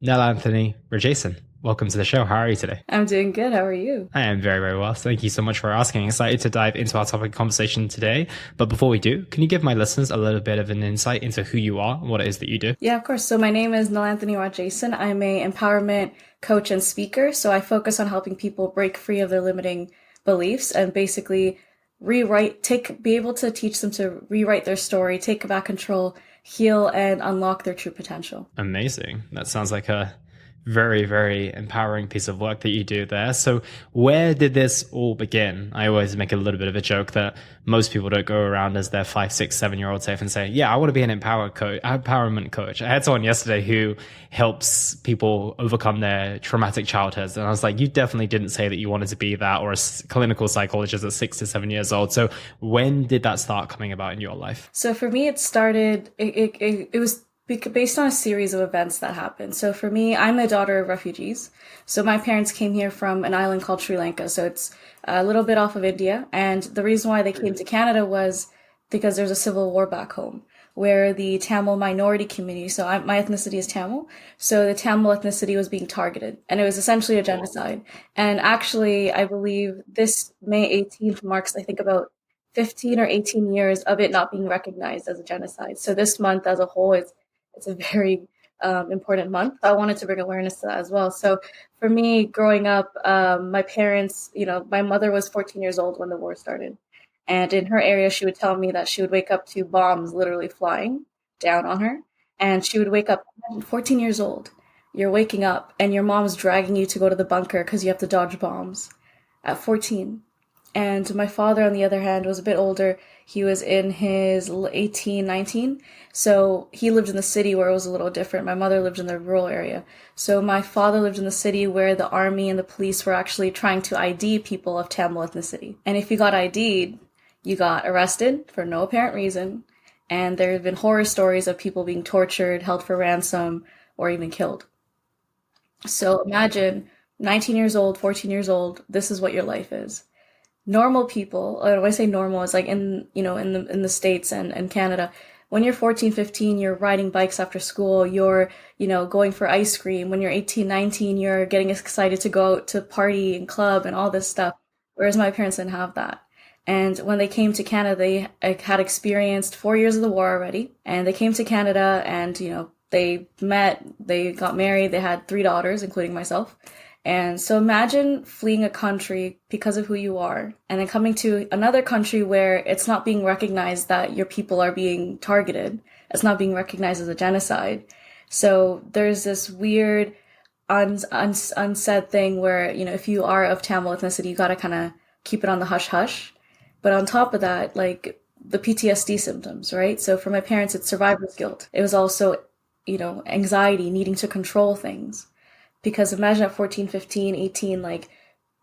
Nelanthini Rajesan, welcome to the show. How are you today? I'm doing good. How are you? I am very, very well. Thank you so much for asking. Excited to dive into our topic of conversation today. But before we do, can you give my listeners a little bit of an insight into who you are and what it is that you do? Yeah, of course. So my name is Nelanthini Rajesan. I'm a empowerment coach and speaker. So I focus on helping people break free of their limiting beliefs and basically be able to teach them to rewrite their story, take back control, heal, and unlock their true potential. Amazing. That sounds like a very, very empowering piece of work that you do there. So, where did this all begin? I always make a little bit of a joke that most people don't go around as their 5, 6, 7-year-old self and say, "Yeah, I want to be an empowerment coach." I had someone yesterday who helps people overcome their traumatic childhoods, and I was like, "You definitely didn't say that you wanted to be that or a clinical psychologist at 6 to 7 years old." So, when did that start coming about in your life? So for me, it started, it was based on a series of events that happened. So for me, I'm a daughter of refugees. So my parents came here from an island called Sri Lanka. So it's a little bit off of India. And the reason why they came to Canada was because there's a civil war back home where the Tamil minority community, so my ethnicity is Tamil, so the Tamil ethnicity was being targeted. And it was essentially a genocide. And actually, I believe this May 18th marks, I think, about 15 or 18 years of it not being recognized as a genocide. So this month as a whole is it's a very important month. I wanted to bring awareness to that as well. So for me, growing up, my parents, my mother was 14 years old when the war started. And in her area, she would tell me that she would wake up to bombs literally flying down on her. And she would wake up, imagine 14 years old. You're waking up and your mom's dragging you to go to the bunker because you have to dodge bombs at 14. And my father, on the other hand, was a bit older. He was in his 18, 19. So he lived in the city where it was a little different. My mother lived in the rural area. So my father lived in the city where the army and the police were actually trying to ID people of Tamil ethnicity. And if you got ID'd, you got arrested for no apparent reason. And there have been horror stories of people being tortured, held for ransom, or even killed. So imagine 19 years old, 14 years old, this is what your life is. Normal people, when I say normal, it's like in the States and Canada, when you're 14, 15, you're riding bikes after school, you're, going for ice cream. When you're 18, 19, you're getting excited to go out to party and club and all this stuff. Whereas my parents didn't have that. And when they came to Canada, they had experienced 4 years of the war already. And they came to Canada and, they met, they got married, they had 3 daughters, including myself. And so imagine fleeing a country because of who you are and then coming to another country where it's not being recognized that your people are being targeted. It's not being recognized as a genocide. So there's this weird unsaid thing where, if you are of Tamil ethnicity, you gotta kind of keep it on the hush hush. But on top of that, like the PTSD symptoms, right? So for my parents, it's survivor's guilt. It was also, anxiety, needing to control things. Because imagine at 14, 15, 18, like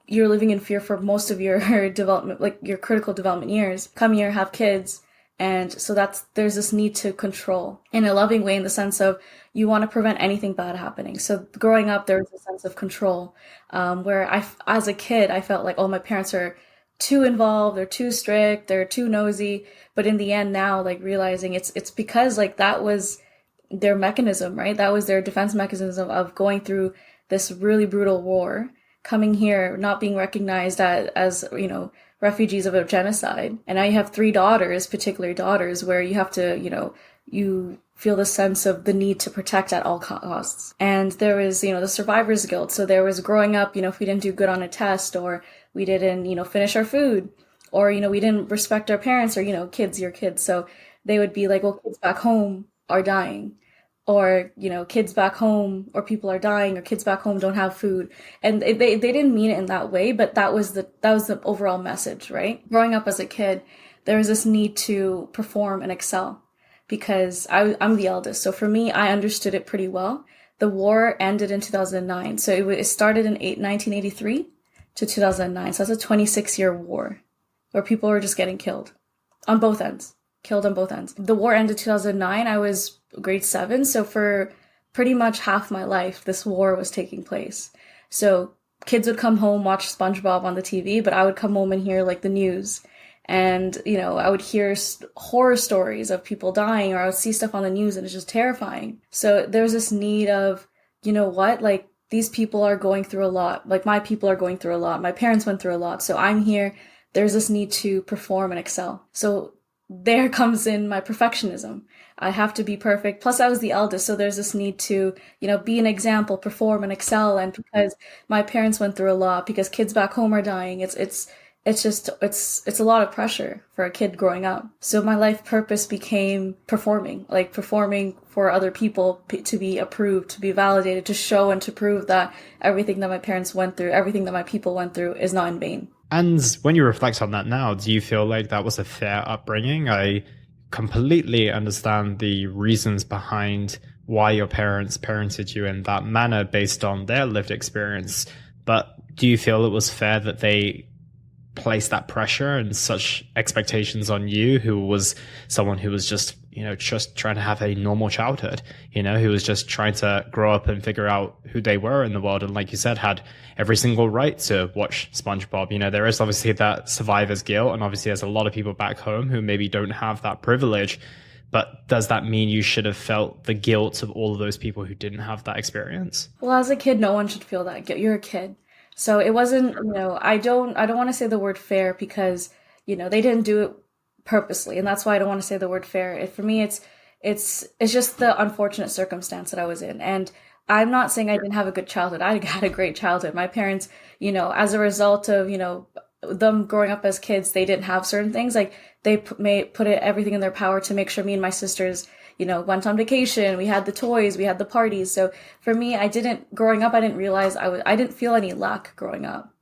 you're living in fear for most of your development, like your critical development years. Come here, have kids. And so there's this need to control in a loving way in the sense of you want to prevent anything bad happening. So growing up, there was a sense of control, where as a kid, I felt like, oh, my parents are too involved, they're too strict, they're too nosy. But in the end now, like realizing it's because like that was their mechanism, right? That was their defense mechanism of going through this really brutal war, coming here, not being recognized as refugees of a genocide. And now you have 3 daughters, particularly daughters, where you have to, you feel the sense of the need to protect at all costs. And there was, the survivor's guilt. So there was growing up, if we didn't do good on a test or we didn't, finish our food or, we didn't respect our parents or, kids, your kids. So they would be like, well, kids back home are dying or kids back home or people are dying or kids back home don't have food, and they didn't mean it in that way, but that was the overall message, right? Growing up as a kid, there was this need to perform and excel because I'm the eldest, so for me, I understood it pretty well. The war ended in 2009, so it started in 1983 to 2009, so that's a 26-year war where people were just getting killed on both ends. Killed on both ends. The war ended 2009. I was grade 7. So for pretty much half my life, this war was taking place. So kids would come home, watch SpongeBob on the TV, but I would come home and hear like the news. And, I would hear horror stories of people dying or I would see stuff on the news and it's just terrifying. So there was this need of you know what, like these people are going through a lot. Like my people are going through a lot. My parents went through a lot. So I'm here. There's this need to perform and excel. So there comes in my perfectionism. I have to be perfect. Plus, I was the eldest, so there's this need to, be an example, perform and excel. And because my parents went through a lot, because kids back home are dying, it's a lot of pressure for a kid growing up. So my life purpose became performing, like performing for other people to be approved, to be validated, to show and to prove that everything that my parents went through, everything that my people went through is not in vain. And when you reflect on that now, do you feel like that was a fair upbringing? I completely understand the reasons behind why your parents parented you in that manner based on their lived experience. But do you feel it was fair that they place that pressure and such expectations on you, who was someone who was just trying to have a normal childhood, who was just trying to grow up and figure out who they were in the world, and like you said, had every single right to watch SpongeBob? There is obviously that survivor's guilt, and obviously there's a lot of people back home who maybe don't have that privilege. But does that mean you should have felt the guilt of all of those people who didn't have that experience? Well, as a kid, no one should feel that guilt. You're a kid. So it wasn't, I don't want to say the word fair because, they didn't do it purposely. And that's why I don't want to say the word fair. For me, it's just the unfortunate circumstance that I was in. And I'm not saying I didn't have a good childhood. I had a great childhood. My parents, as a result of, them growing up as kids, they didn't have certain things. Like they put everything in their power to make sure me and my sisters, went on vacation. We had the toys, we had the parties. So for me, growing up, I didn't realize I didn't feel any lack growing up.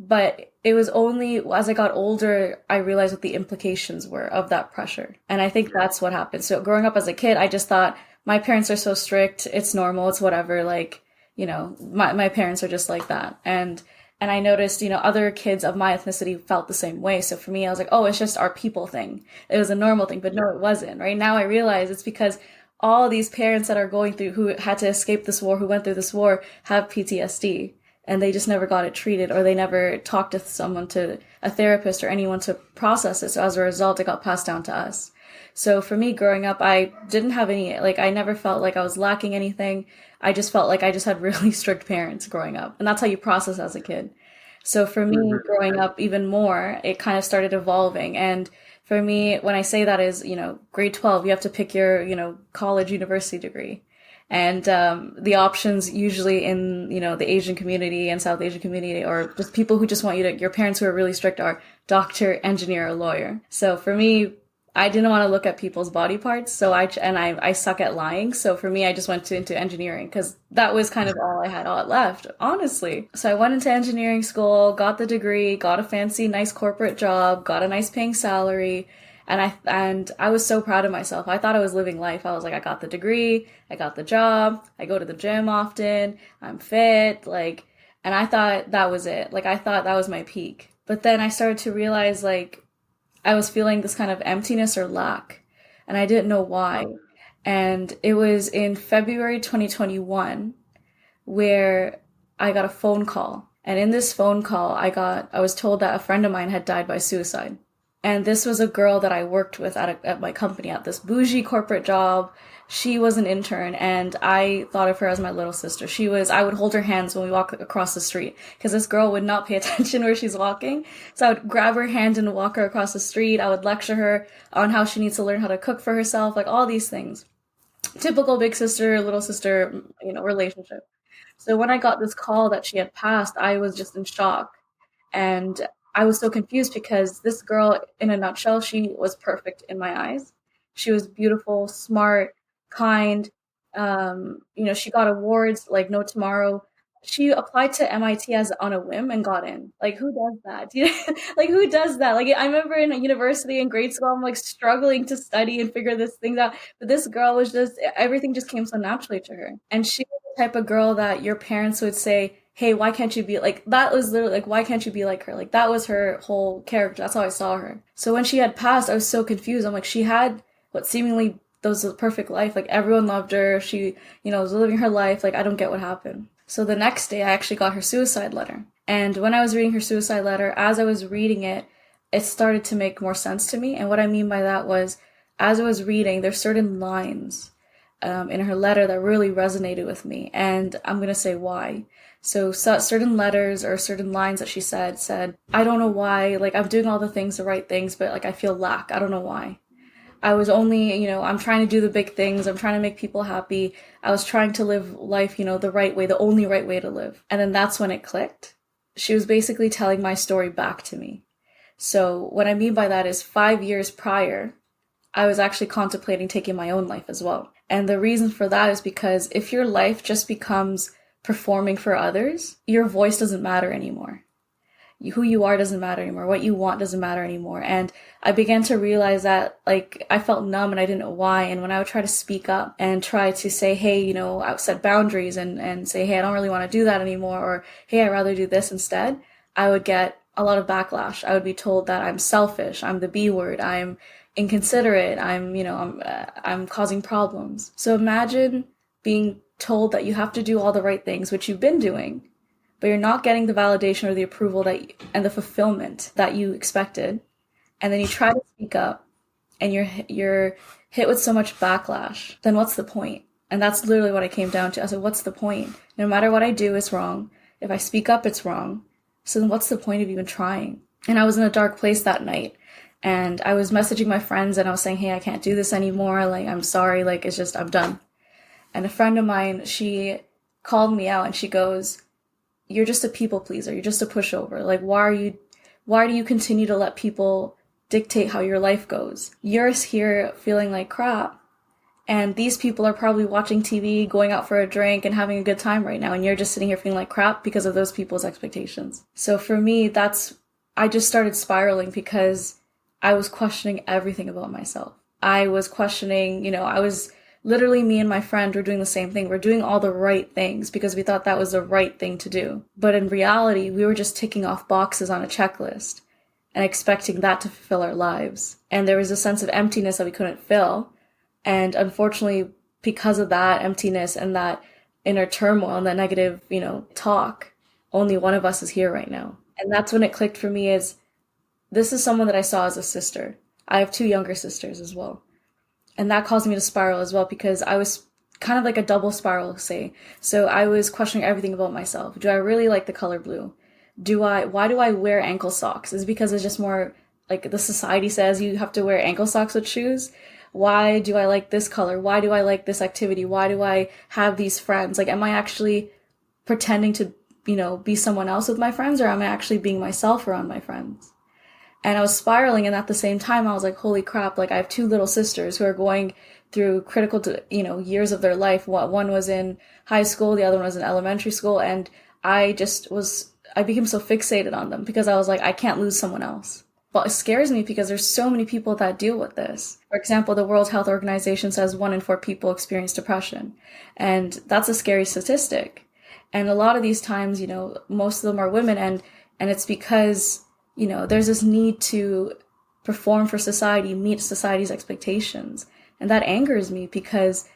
But it was only as I got older, I realized what the implications were of that pressure. And I think that's what happened. So growing up as a kid, I just thought my parents are so strict. It's normal. It's whatever. Like, my parents are just like that. And I noticed, other kids of my ethnicity felt the same way. So for me, I was like, oh, it's just our people thing. It was a normal thing, but no, it wasn't. Right now I realize it's because all these parents that are going through, who had to escape this war, who went through this war, have PTSD. And they just never got it treated, or they never talked to a therapist or anyone to process it. So as a result, it got passed down to us. So for me, growing up, I didn't have I never felt like I was lacking anything. I just felt like I just had really strict parents growing up. And that's how you process as a kid. So for me, growing up even more, it kind of started evolving. And for me, when I say that is, grade 12, you have to pick your, college, university degree. And the options usually in, the Asian community and South Asian community, or just people who just want your parents who are really strict, are doctor, engineer, or lawyer. So for me, I didn't want to look at people's body parts. So I suck at lying. So for me, I just went into engineering because that was kind of all I had left, honestly. So I went into engineering school, got the degree, got a fancy, nice corporate job, got a nice paying salary. And I was so proud of myself. I thought I was living life. I was like, I got the degree, I got the job, I go to the gym often, I'm fit, and I thought that was it. I thought that was my peak. But then I started to realize, I was feeling this kind of emptiness or lack, and I didn't know why. And it was in February 2021 where I got a phone call. And in this phone call, I was told that a friend of mine had died by suicide. And this was a girl that I worked with at my company, at this bougie corporate job. She was an intern, and I thought of her as my little sister. I would hold her hands when we walk across the street, because this girl would not pay attention where she's walking. So I would grab her hand and walk her across the street. I would lecture her on how she needs to learn how to cook for herself, all these things. Typical big sister, little sister, relationship. So when I got this call that she had passed, I was just in shock. And I was so confused because this girl, in a nutshell, she was perfect in my eyes. She was beautiful, smart, kind. She got awards like no tomorrow. She applied to MIT on a whim and got in. Who does that? Who does that? I remember in university and grade school, I'm struggling to study and figure this thing out. But this girl was everything just came so naturally to her. And she was the type of girl that your parents would say, hey, why can't you be that? Was literally why can't you be like her? That was her whole character. That's how I saw her. So when she had passed, I was so confused. I'm she had what seemingly was a perfect life. Everyone loved her. She, was living her life. I don't get what happened. So the next day I actually got her suicide letter. And when I was reading her suicide letter, as I was reading it, it started to make more sense to me. And what I mean by that was, as I was reading, there's certain lines in her letter that really resonated with me. And I'm going to say why. So certain letters or certain lines that she said, I don't know why, like I'm doing all the things, the right things, but like I feel lack. I don't know why. I was only, I'm trying to do the big things. I'm trying to make people happy. I was trying to live life, the right way, the only right way to live. And then that's when it clicked. She was basically telling my story back to me. So what I mean by that is 5 years prior, I was actually contemplating taking my own life as well. And the reason for that is because if your life just becomes performing for others, your voice doesn't matter anymore. Who you are doesn't matter anymore. What you want doesn't matter anymore. And I began to realize that, like, I felt numb and I didn't know why. And when I would try to speak up and try to say, hey, I would set boundaries and say, hey, I don't really want to do that anymore. Or, hey, I'd rather do this instead. I would get a lot of backlash. I would be told that I'm selfish. I'm the B word. I'm inconsiderate. I'm causing problems. So imagine being told that you have to do all the right things, which you've been doing, but you're not getting the validation or the approval and the fulfillment that you expected. And then you try to speak up and you're hit with so much backlash. Then what's the point? And that's literally what I came down to. I said, what's the point? No matter what I do, it's wrong. If I speak up, it's wrong. So then what's the point of even trying? And I was in a dark place that night. And I was messaging my friends and I was saying, hey, I can't do this anymore. Like, I'm sorry. Like, it's just, I'm done. And a friend of mine, she called me out and she goes, you're just a people pleaser. You're just a pushover. Like, why do you continue to let people dictate how your life goes? You're here feeling like crap. And these people are probably watching TV, going out for a drink and having a good time right now. And you're just sitting here feeling like crap because of those people's expectations. So for me, I just started spiraling because I was questioning everything about myself. I was questioning, literally, me and my friend were doing the same thing. We're doing all the right things because we thought that was the right thing to do. But in reality, we were just ticking off boxes on a checklist and expecting that to fulfill our lives. And there was a sense of emptiness that we couldn't fill. And unfortunately, because of that emptiness and that inner turmoil and that negative, talk, only one of us is here right now. And that's when it clicked for me is, this is someone that I saw as a sister. I have 2 younger sisters as well. And that caused me to spiral as well because I was kind of like a double spiral, say. So I was questioning everything about myself. Do I really like the color blue? Why do I wear ankle socks? Is it because it's just more like the society says you have to wear ankle socks with shoes? Why do I like this color? Why do I like this activity? Why do I have these friends? Like, am I actually pretending to, be someone else with my friends, or am I actually being myself around my friends? And I was spiraling, and at the same time, I was like, holy crap, like I have 2 little sisters who are going through critical, years of their life. One was in high school, the other one was in elementary school, and I became so fixated on them because I was like, I can't lose someone else. But it scares me because there's so many people that deal with this. For example, the World Health Organization says 1 in 4 people experience depression, and that's a scary statistic. And a lot of these times, most of them are women, and it's because there's this need to perform for society, meet society's expectations. And that angers me because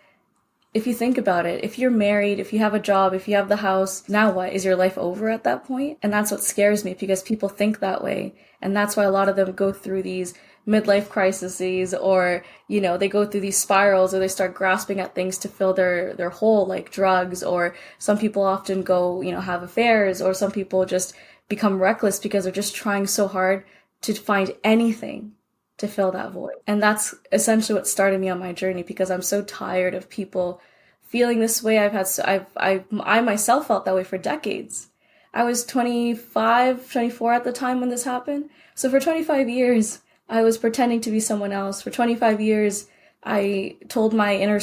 if you think about it, if you're married, if you have a job, if you have the house, now what? Is your life over at that point? And that's what scares me because people think that way. And that's why a lot of them go through these midlife crises or, they go through these spirals or they start grasping at things to fill their hole, like drugs, or some people often go, have affairs, or some people just become reckless because they're just trying so hard to find anything to fill that void. And that's essentially what started me on my journey because I'm so tired of people feeling this way. I myself felt that way for decades. I was 25, 24 at the time when this happened. So for 25 years, I was pretending to be someone else. For 25 years, I told my inner,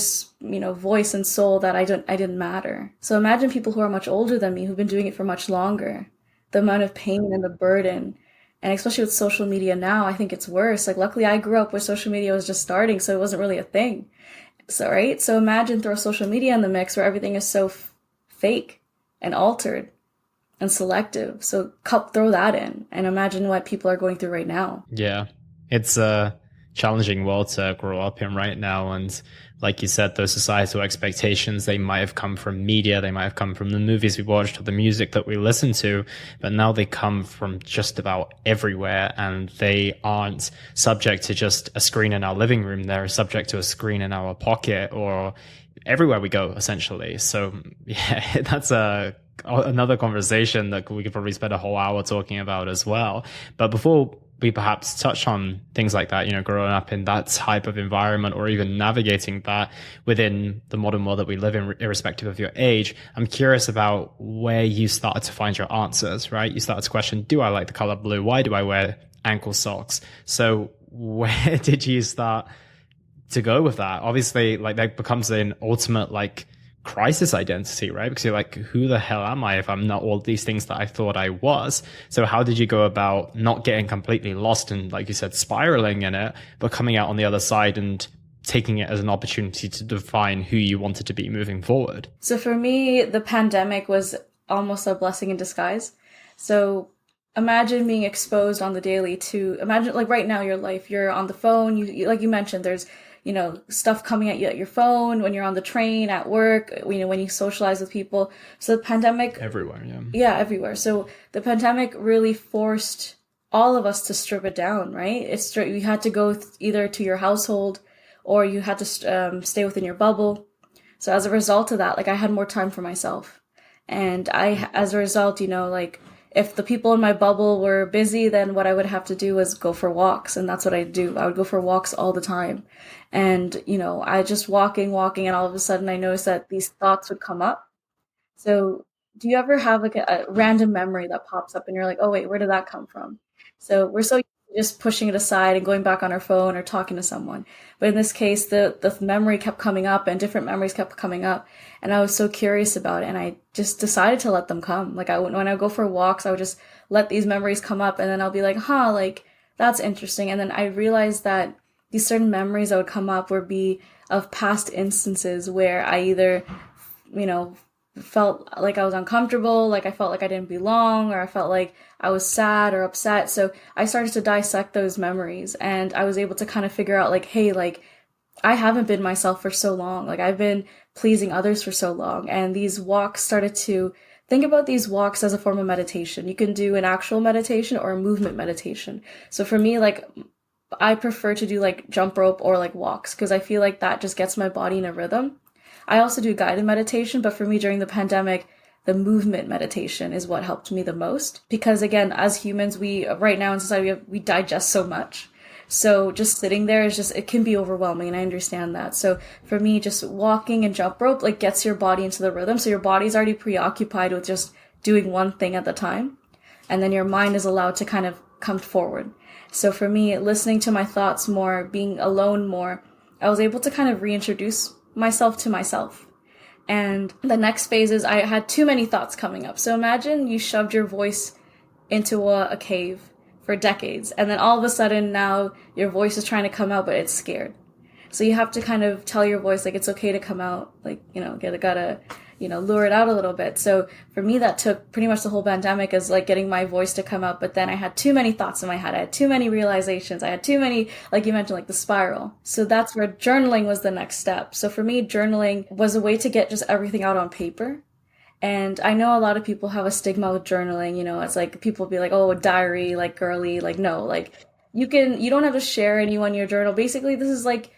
voice and soul that I didn't matter. So imagine people who are much older than me who've been doing it for much longer. The amount of pain and the burden. And especially with social media now, I think it's worse. Like, luckily I grew up where social media was just starting, so it wasn't really a thing. So, right? So imagine throw social media in the mix where everything is so fake and altered and selective. So throw that in and imagine what people are going through right now. Yeah. It's a challenging world to grow up in right now. And like you said, those societal expectations, they might have come from media, they might have come from the movies we watched or the music that we listened to, but now they come from just about everywhere, and they aren't subject to just a screen in our living room. They're subject to a screen in our pocket or everywhere we go, essentially. So yeah, that's another conversation that we could probably spend a whole hour talking about as well. But before we perhaps touch on things like that, growing up in that type of environment or even navigating that within the modern world that we live in, irrespective of your age, I'm curious about where you started to find your answers, right? You started to question, do I like the color blue? Why do I wear ankle socks? So where did you start to go with that? Obviously, like that becomes an ultimate like crisis identity, right? Because you're like, who the hell am I if I'm not all these things that I thought I was? So how did you go about not getting completely lost and, like you said, spiraling in it, but coming out on the other side and taking it as an opportunity to define who you wanted to be moving forward? So for me, the pandemic was almost a blessing in disguise. So imagine being exposed on the daily to, imagine like right now your life, you're on the phone, you like you mentioned, there's stuff coming at you at your phone, when you're on the train, at work, when you socialize with people. So the pandemic everywhere, everywhere. So the pandemic really forced all of us to strip it down, right? You had to go either to your household or you had to stay within your bubble. So as a result of that, like I had more time for myself, and as a result, like if the people in my bubble were busy, then what I would have to do was go for walks. And that's what I do. I would go for walks all the time. And, I just walking, and all of a sudden I noticed that these thoughts would come up. So do you ever have like a random memory that pops up and you're like, oh wait, where did that come from? So we're so used to just pushing it aside and going back on our phone or talking to someone. But in this case, the memory kept coming up and different memories kept coming up. And I was so curious about it. And I just decided to let them come. Like when I go for walks, I would just let these memories come up, and then I'll be like, like that's interesting. And then I realized that these certain memories that would come up would be of past instances where I either, felt like I was uncomfortable, like I felt like I didn't belong, or I felt like I was sad or upset. So I started to dissect those memories, and I was able to kind of figure out like, hey, like I haven't been myself for so long. Like I've been pleasing others for so long. And these walks started to think about these walks as a form of meditation. You can do an actual meditation or a movement meditation. So for me, like I prefer to do like jump rope or like walks because I feel like that just gets my body in a rhythm. I also do guided meditation, but for me during the pandemic, the movement meditation is what helped me the most. Because again, as humans, we right now in society, we digest so much. So just sitting there it can be overwhelming, and I understand that. So for me, just walking and jump rope like gets your body into the rhythm. So your body's already preoccupied with just doing one thing at the time. And then your mind is allowed to kind of come forward. So for me, listening to my thoughts more, being alone more, I was able to kind of reintroduce myself to myself. And the next phase is I had too many thoughts coming up. So imagine you shoved your voice into a cave for decades, and then all of a sudden now your voice is trying to come out, but it's scared. So you have to kind of tell your voice like it's okay to come out, like, gotta lure it out a little bit. So for me, that took pretty much the whole pandemic is like getting my voice to come out. But then I had too many thoughts in my head. I had too many realizations. I had too many, like you mentioned, like the spiral. So that's where journaling was the next step. So for me, journaling was a way to get just everything out on paper. And I know a lot of people have a stigma with journaling. It's like people be like, oh, a diary, like girly, like no, like you don't have to share anyone your journal. Basically, this is like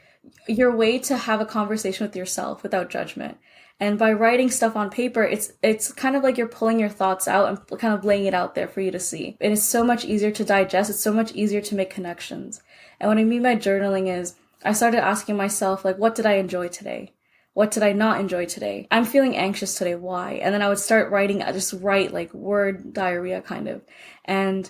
your way to have a conversation with yourself without judgment. And by writing stuff on paper, it's kind of like you're pulling your thoughts out and kind of laying it out there for you to see. And it's so much easier to digest. It's so much easier to make connections. And what I mean by journaling is I started asking myself, like, what did I enjoy today? What did I not enjoy today? I'm feeling anxious today. Why? And then I would start writing, just write like word diarrhea kind of. And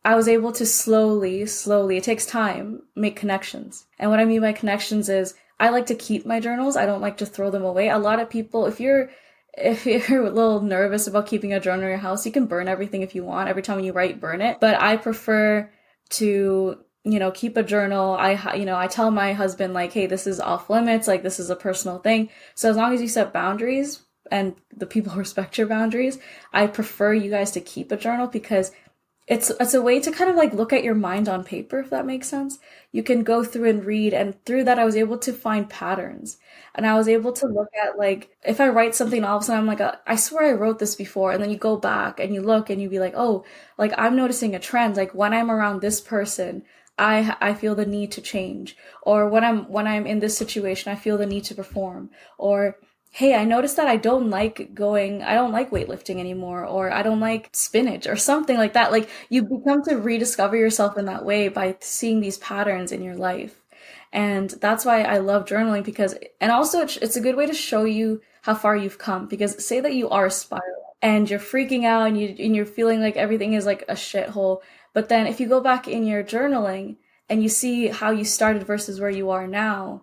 I was able to slowly, it takes time, make connections. And what I mean by connections is I like to keep my journals. I don't like to throw them away. A lot of people, if you're a little nervous about keeping a journal in your house, you can burn everything if you want. Every time you write, burn it. But I prefer to, keep a journal. I tell my husband like, hey, this is off limits. Like this is a personal thing. So as long as you set boundaries and the people respect your boundaries, I prefer you guys to keep a journal because it's a way to kind of like look at your mind on paper, if that makes sense. You can go through and read, and through that I was able to find patterns. And I was able to look at like, if I write something all of a sudden I'm like, I swear I wrote this before. And then you go back and you look and you be like, oh, like I'm noticing a trend. Like when I'm around this person, I feel the need to change. Or when I'm in this situation, I feel the need to perform. Or hey, I noticed that I don't like weightlifting anymore, or I don't like spinach, or something like that. Like you become to rediscover yourself in that way by seeing these patterns in your life. And that's why I love journaling and also it's a good way to show you how far you've come. Because say that you are a spiral and you're freaking out and you're feeling like everything is like a shithole. But then if you go back in your journaling and you see how you started versus where you are now,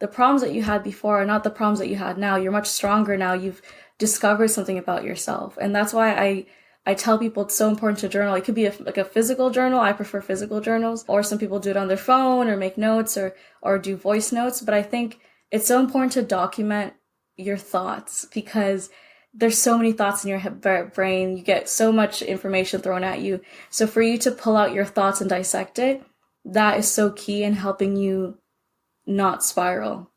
the problems that you had before are not the problems that you had now. You're much stronger now. You've discovered something about yourself. And that's why I tell people it's so important to journal. It could be like a physical journal. I prefer physical journals, or some people do it on their phone or make notes or do voice notes. But I think it's so important to document your thoughts because there's so many thoughts in your brain. You get so much information thrown at you. So for you to pull out your thoughts and dissect it, that is so key in helping you not spiral,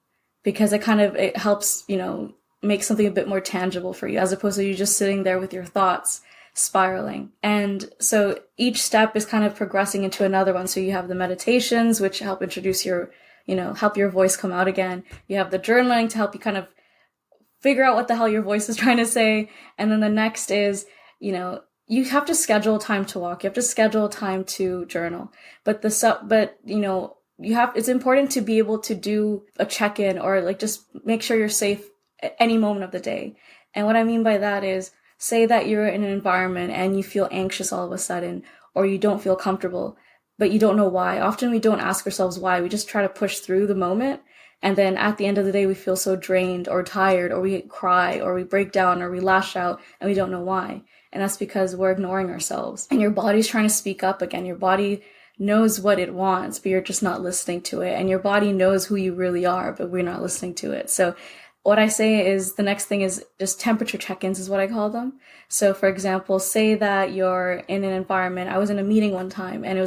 because it helps, make something a bit more tangible for you as opposed to you just sitting there with your thoughts spiraling. And so each step is kind of progressing into another one. So you have the meditations, which help introduce help your voice come out again. You have the journaling to help you kind of figure out what the hell your voice is trying to say. And then the next is, you have to schedule time to walk. You have to schedule time to journal. It's important to be able to do a check-in or like just make sure you're safe at any moment of the day. And what I mean by that is, say that you're in an environment and you feel anxious all of a sudden, or you don't feel comfortable, but you don't know why. Often we don't ask ourselves why. We just try to push through the moment. And then at the end of the day, we feel so drained or tired, or we cry, or we break down, or we lash out, and we don't know why. And that's because we're ignoring ourselves. And your body's trying to speak up again. Your body knows what it wants, but you're just not listening to it. And your body knows who you really are, but we're not listening to it. So what I say is the next thing is just temperature check-ins is what I call them. So for example, say that you're in an environment. I was in a meeting one time and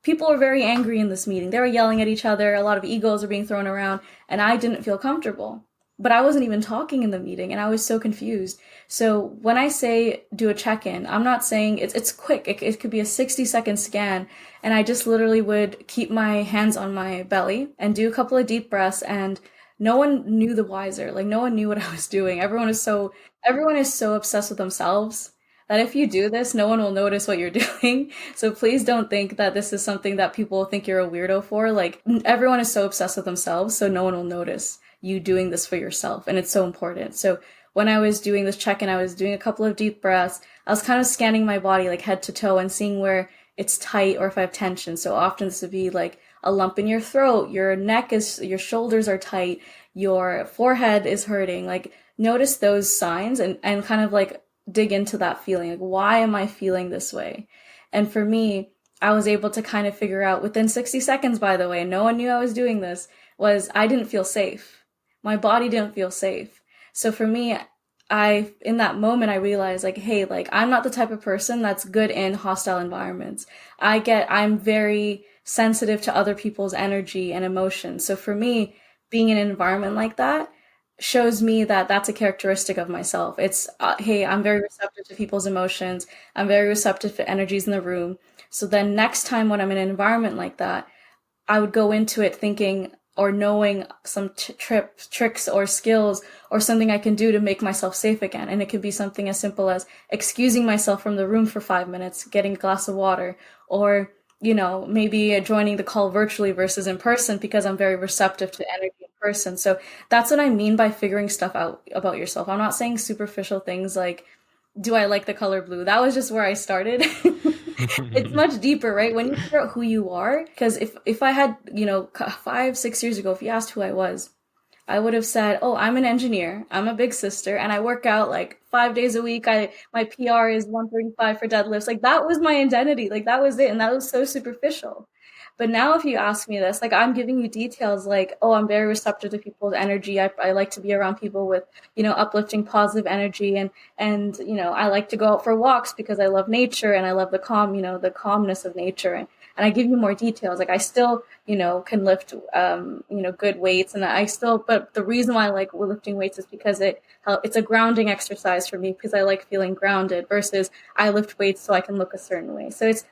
people were very angry in this meeting. They were yelling at each other. A lot of egos were being thrown around and I didn't feel comfortable. But I wasn't even talking in the meeting and I was so confused. So when I say do a check-in, I'm not saying it's quick. It could be a 60-second scan. And I just literally would keep my hands on my belly and do a couple of deep breaths, and no one knew the wiser. Like no one knew what I was doing. Everyone is so obsessed with themselves that if you do this, no one will notice what you're doing. So please don't think that this is something that people think you're a weirdo for. Like everyone is so obsessed with themselves, so no one will notice you doing this for yourself. And it's so important. So when I was doing this check-in, I was doing a couple of deep breaths. I was kind of scanning my body like head to toe and seeing where it's tight or if I have tension. So often this would be like a lump in your throat, your shoulders are tight, your forehead is hurting. Like notice those signs and kind of like dig into that feeling. Like, why am I feeling this way? And for me, I was able to kind of figure out within 60 seconds, by the way, no one knew I was doing this, was I didn't feel safe. My body didn't feel safe. So for me, in that moment, I realized like, hey, like I'm not the type of person that's good in hostile environments. I'm very sensitive to other people's energy and emotions. So for me, being in an environment like that shows me that that's a characteristic of myself. It's, hey, I'm very receptive to people's emotions. I'm very receptive to energies in the room. So then next time when I'm in an environment like that, I would go into it thinking or knowing some tricks or skills or something I can do to make myself safe again. And it could be something as simple as excusing myself from the room for 5 minutes, getting a glass of water, or, maybe joining the call virtually versus in person because I'm very receptive to energy in person. So that's what I mean by figuring stuff out about yourself. I'm not saying superficial things like, do I like the color blue? That was just where I started. It's much deeper, right? When you figure out who you are, because if I had, 5-6 years ago, if you asked who I was, I would have said, oh, I'm an engineer, I'm a big sister, and I work out like 5 days a week. My PR is 135 for deadlifts. Like that was my identity. Like that was it. And that was so superficial. But now if you ask me this, like I'm giving you details like, oh, I'm very receptive to people's energy. I like to be around people with, uplifting positive energy. And, I like to go out for walks because I love nature and I love the the calmness of nature. And I give you more details. Like I still, can lift, good weights. But the reason why I like lifting weights is because it's a grounding exercise for me because I like feeling grounded versus I lift weights so I can look a certain way. So it's,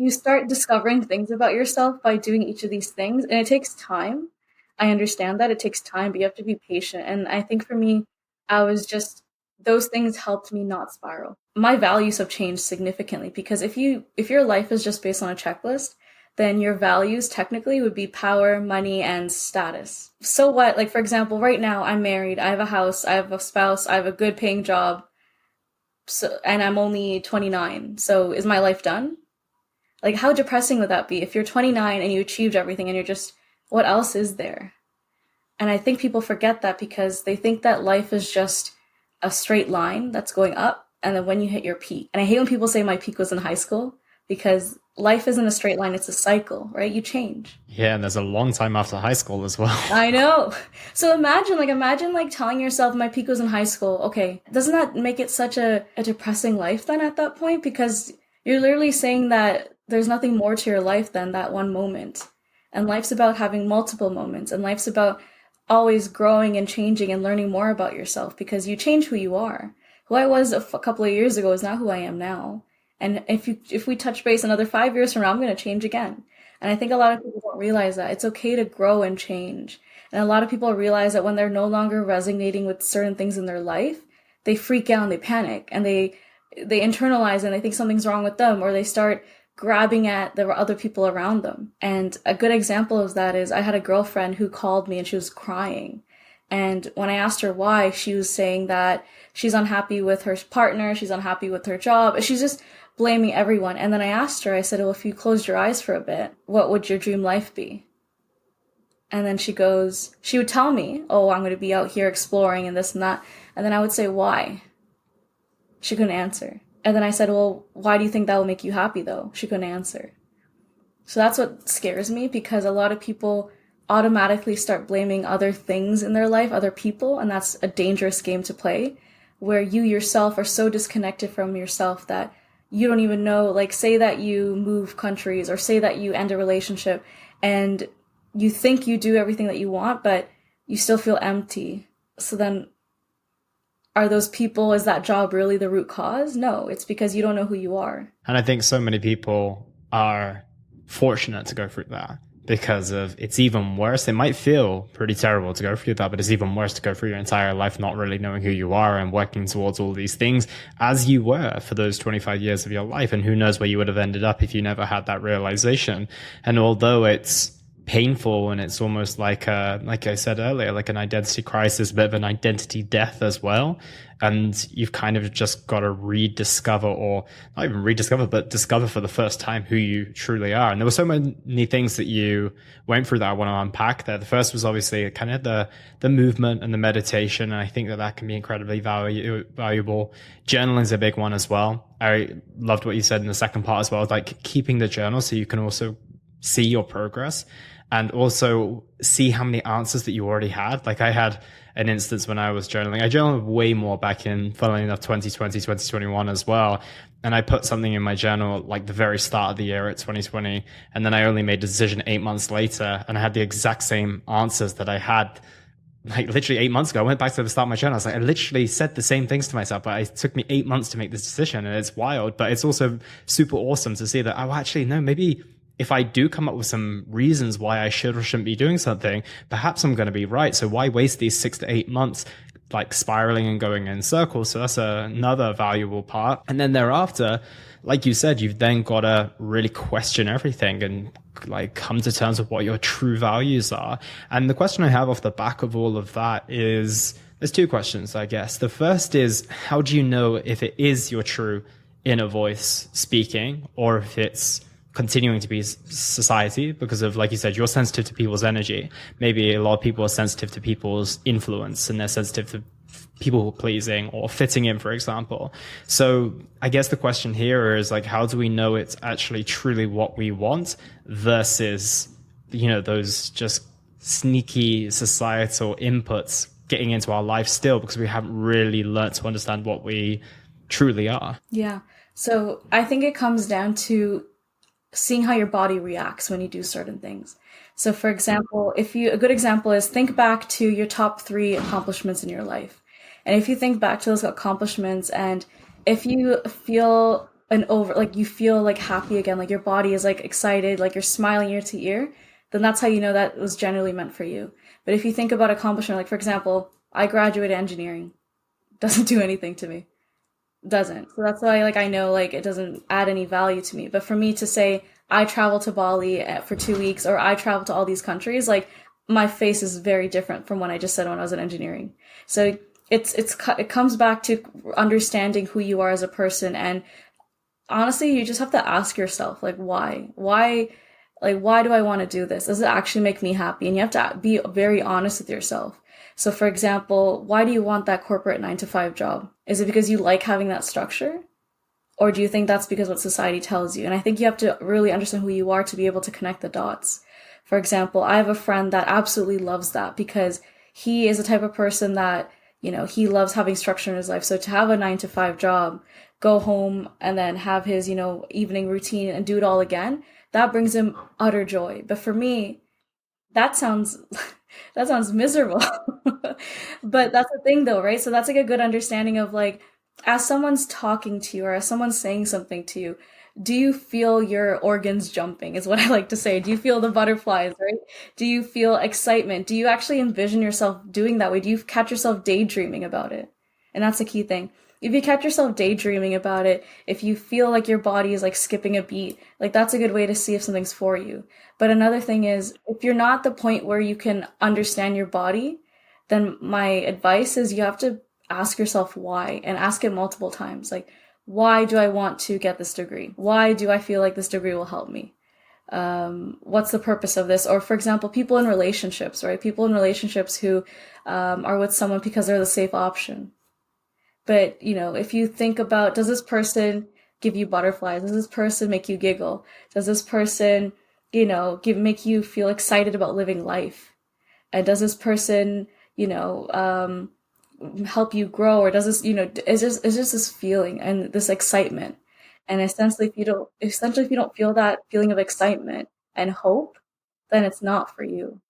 you start discovering things about yourself by doing each of these things, and it takes time. I understand that it takes time, but you have to be patient. And I think for me, I was just those things helped me not spiral. My values have changed significantly because if your life is just based on a checklist, then your values technically would be power, money, and status. So what? Like, for example, right now I'm married, I have a house, I have a spouse, I have a good paying job, so, and I'm only 29. So is my life done? Like, how depressing would that be if you're 29 and you achieved everything and you're just, what else is there? And I think people forget that because they think that life is just a straight line that's going up and then when you hit your peak. And I hate when people say my peak was in high school because life isn't a straight line, it's a cycle, right? You change. Yeah, and there's a long time after high school as well. I know. So imagine like telling yourself my peak was in high school. Okay, doesn't that make it such a depressing life then at that point? Because you're literally saying that there's nothing more to your life than that one moment. And life's about having multiple moments, and life's about always growing and changing and learning more about yourself because you change who you are. Who I was a couple of years ago is not who I am now. And if we touch base another 5 years from now, I'm going to change again. And I think a lot of people don't realize that it's okay to grow and change. And a lot of people realize that when they're no longer resonating with certain things in their life, they freak out and they panic and they internalize and they think something's wrong with them, or they start grabbing at the other people around them. And a good example of that is I had a girlfriend who called me and she was crying. And when I asked her why, she was saying that she's unhappy with her partner, she's unhappy with her job, she's just blaming everyone. And then I asked her, I said, well, if you closed your eyes for a bit, what would your dream life be? And then she would tell me, oh, I'm going to be out here exploring and this and that. And then I would say, why? She couldn't answer. And then I said, well, why do you think that will make you happy though? She couldn't answer. So that's what scares me because a lot of people automatically start blaming other things in their life, other people, and that's a dangerous game to play where you yourself are so disconnected from yourself that you don't even know, like say that you move countries or say that you end a relationship and you think you do everything that you want, but you still feel empty. So then are those people, is that job really the root cause? No, it's because you don't know who you are. And I think so many people are fortunate to go through that because of it's even worse. It might feel pretty terrible to go through that, but it's even worse to go through your entire life not really knowing who you are and working towards all these things as you were for those 25 years of your life. And who knows where you would have ended up if you never had that realization. And although it's painful and it's almost like I said earlier, like an identity crisis, a bit of an identity death as well. And you've kind of just got to rediscover, or not even rediscover, but discover for the first time who you truly are. And there were so many things that you went through that I want to unpack there. The first was obviously kind of the movement and the meditation. And I think that can be incredibly valuable. Journaling is a big one as well. I loved what you said in the second part as well, like keeping the journal so you can also see your progress and also see how many answers that you already had. Like I had an instance when I was journaling. I journaled way more back in, funnily enough, 2020, 2021 as well. And I put something in my journal like the very start of the year at 2020. And then I only made a decision 8 months later and I had the exact same answers that I had like literally 8 months ago. I went back to the start of my journal. I was like, I literally said the same things to myself, but it took me 8 months to make this decision. And it's wild, but it's also super awesome to see that, oh, actually, no, maybe if I do come up with some reasons why I should or shouldn't be doing something, perhaps I'm going to be right. So why waste these 6 to 8 months like spiraling and going in circles? So that's another valuable part. And then thereafter, like you said, you've then got to really question everything and like come to terms with what your true values are. And the question I have off the back of all of that is, there's two questions, I guess. The first is, how do you know if it is your true inner voice speaking or if it's continuing to be society? Because of, like you said, you're sensitive to people's energy. Maybe a lot of people are sensitive to people's influence and they're sensitive to people pleasing or fitting in, for example. So I guess the question here is like, how do we know it's actually truly what we want versus, you know, those just sneaky societal inputs getting into our life still because we haven't really learned to understand what we truly are? Yeah. So I think it comes down to seeing how your body reacts when you do certain things. So for example, a good example is think back to your top 3 accomplishments in your life. And if you think back to those accomplishments and if you feel an over, like you feel like happy again, like your body is like excited, like you're smiling ear to ear, then that's how you know that was genuinely meant for you. But if you think about accomplishment, like for example, I graduated engineering, doesn't do anything to me. Doesn't. So that's why like I know like it doesn't add any value to me. But for me to say I travel to Bali for 2 weeks or I travel to all these countries, like my face is very different from when I just said when I was in engineering. So it comes back to understanding who you are as a person, and honestly you just have to ask yourself like why do I want to do this? Does it actually make me happy? And you have to be very honest with yourself. So for example, why do you want that corporate 9 to 5 job? Is it because you like having that structure? Or do you think that's because what society tells you? And I think you have to really understand who you are to be able to connect the dots. For example, I have a friend that absolutely loves that because he is the type of person that, he loves having structure in his life. So to have a 9 to 5 job, go home and then have his, evening routine and do it all again, that brings him utter joy. But for me, that sounds that sounds miserable. But that's the thing though, right? So that's like a good understanding of like as someone's talking to you or as someone's saying something to you, do you feel your organs jumping is what I like to say. Do you feel the butterflies, right? Do you feel excitement? Do you actually envision yourself doing that way? Do you catch yourself daydreaming about it? And that's the key thing. If you catch yourself daydreaming about it, if you feel like your body is like skipping a beat, like that's a good way to see if something's for you. But another thing is, if you're not at the point where you can understand your body, then my advice is you have to ask yourself why and ask it multiple times. Like, why do I want to get this degree? Why do I feel like this degree will help me? What's the purpose of this? Or for example, people in relationships, right? People in relationships who are with someone because they're the safe option. But, if you think about, does this person give you butterflies? Does this person make you giggle? Does this person, make you feel excited about living life? And does this person, help you grow? Or does this, it's just this feeling and this excitement. And essentially if you don't feel that feeling of excitement and hope, then it's not for you.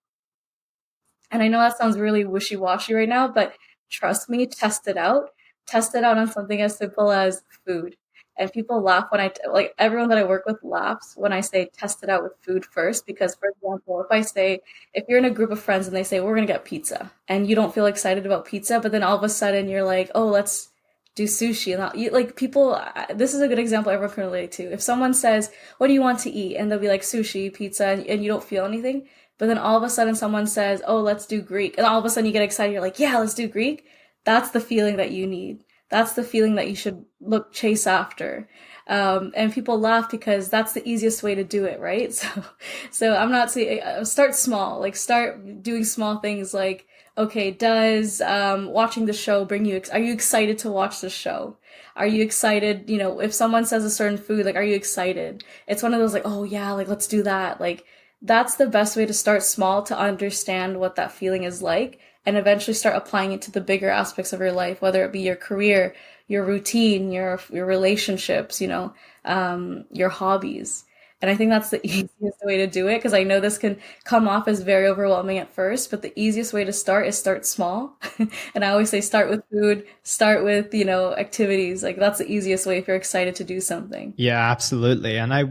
And I know that sounds really wishy-washy right now, but trust me, test it out. Test it out on something as simple as food. And people laugh when like everyone that I work with laughs when I say test it out with food first. Because, for example, if you're in a group of friends and they say, we're going to get pizza, and you don't feel excited about pizza, but then all of a sudden you're like, oh, let's do sushi. And like people, this is a good example everyone can relate to. If someone says, what do you want to eat? And they'll be like sushi, pizza, and you don't feel anything. But then all of a sudden someone says, oh, let's do Greek. And all of a sudden you get excited. You're like, yeah, let's do Greek. That's the feeling that you need. That's the feeling that you should chase after. And people laugh because that's the easiest way to do it, right? So I'm not saying, start small, like start doing small things like, okay, does, watching the show bring you, are you excited to watch the show? Are you excited, if someone says a certain food, like, are you excited? It's one of those like, oh yeah, like, let's do that. Like, that's the best way to start small to understand what that feeling is like and eventually start applying it to the bigger aspects of your life, whether it be your career, your routine, your relationships, your hobbies. And I think that's the easiest way to do it because I know this can come off as very overwhelming at first, but the easiest way to start is start small. And I always say start with food, start with, activities. Like that's the easiest way if you're excited to do something. Yeah, absolutely. And I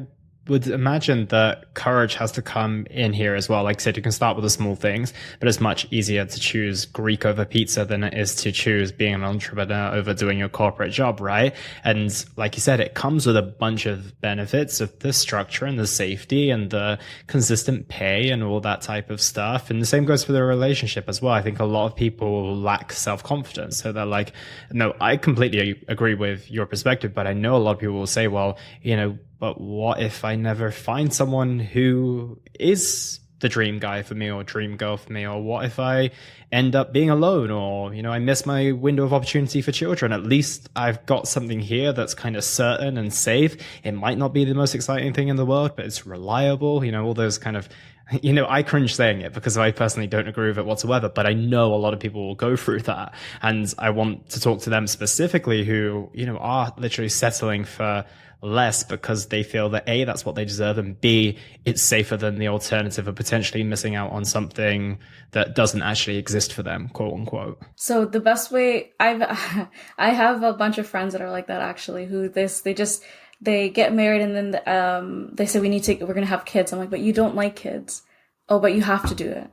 would imagine that courage has to come in here as well. Like I said, you can start with the small things, but it's much easier to choose Greek over pizza than it is to choose being an entrepreneur over doing your corporate job, right? And like you said, it comes with a bunch of benefits of the structure and the safety and the consistent pay and all that type of stuff. And the same goes for the relationship as well. I think a lot of people lack self-confidence. So they're like, no, I completely agree with your perspective, but I know a lot of people will say, well, but what if I never find someone who is the dream guy for me or dream girl for me? Or what if I end up being alone or, I miss my window of opportunity for children? At least I've got something here that's kind of certain and safe. It might not be the most exciting thing in the world, but it's reliable, all those kind of, I cringe saying it because I personally don't agree with it whatsoever, but I know a lot of people will go through that. And I want to talk to them specifically who, are literally settling for less because they feel that A, that's what they deserve, and B, it's safer than the alternative of potentially missing out on something that doesn't actually exist for them, quote unquote. So the best way I have a bunch of friends that are like that actually, who they just they get married and then they say we're gonna have kids. I'm like, but you don't like kids. Oh, but you have to do it.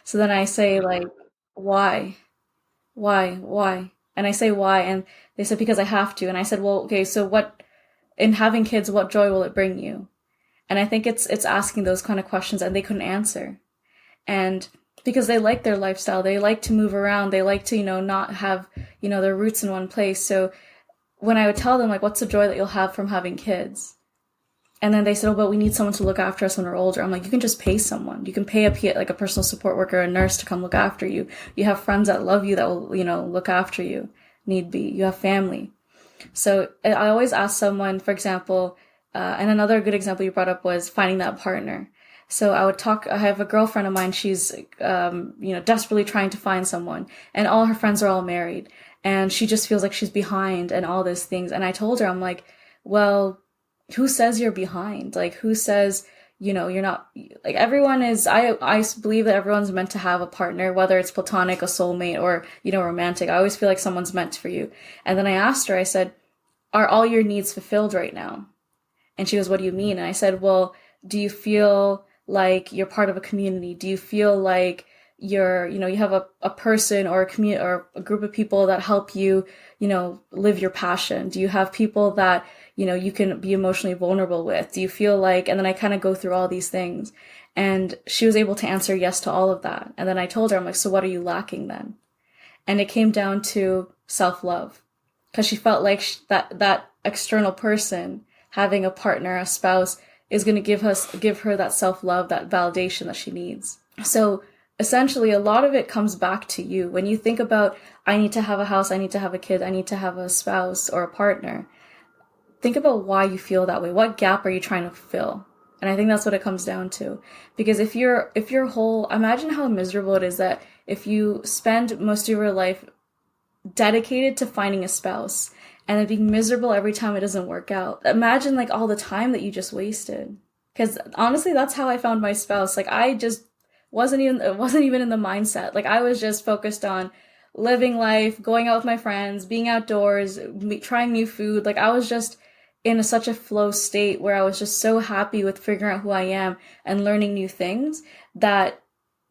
So then I say like, why? Why? And I say why, and they said because I have to. And I said, well, okay, so what in having kids, what joy will it bring you? And I think it's asking those kind of questions, and they couldn't answer. And because they like their lifestyle, they like to move around, they like to, not have, their roots in one place. So when I would tell them like, what's the joy that you'll have from having kids? And then they said, oh, but we need someone to look after us when we're older. I'm like, you can just pay someone. You can pay like a personal support worker, a nurse to come look after you. You have friends that love you that will, look after you, need be. You have family. So I always ask someone, for example, and another good example you brought up was finding that partner. So I have a girlfriend of mine, she's, desperately trying to find someone, and all her friends are all married, and she just feels like she's behind and all these things. And I told her, I'm like, well, who says you're behind? Like, who says, you're not, like, everyone is, I believe that everyone's meant to have a partner, whether it's platonic, a soulmate, or, romantic. I always feel like someone's meant for you. And then I asked her, I said, are all your needs fulfilled right now? And she goes, what do you mean? And I said, well, do you feel like you're part of a community? Do you feel like you have a person or a community or a group of people that help you, live your passion? Do you have people that, you can be emotionally vulnerable with? Do you feel like, and then I kind of go through all these things, and she was able to answer yes to all of that. And then I told her, I'm like, so what are you lacking then? And it came down to self-love, because she felt like that external person, having a partner, a spouse, is going to give her that self-love, that validation that she needs. So essentially, a lot of it comes back to you. When you think about, I need to have a house, I need to have a kid, I need to have a spouse or a partner, think about why you feel that way. What gap are you trying to fill? And I think that's what it comes down to. Because if you're whole, imagine how miserable it is that if you spend most of your life dedicated to finding a spouse and then being miserable every time it doesn't work out. Imagine like all the time that you just wasted. Because honestly, that's how I found my spouse. Like, I just wasn't even in the mindset. Like, I was just focused on living life, going out with my friends, being outdoors, trying new food. Like, I was just in such a flow state where I was just so happy with figuring out who I am and learning new things that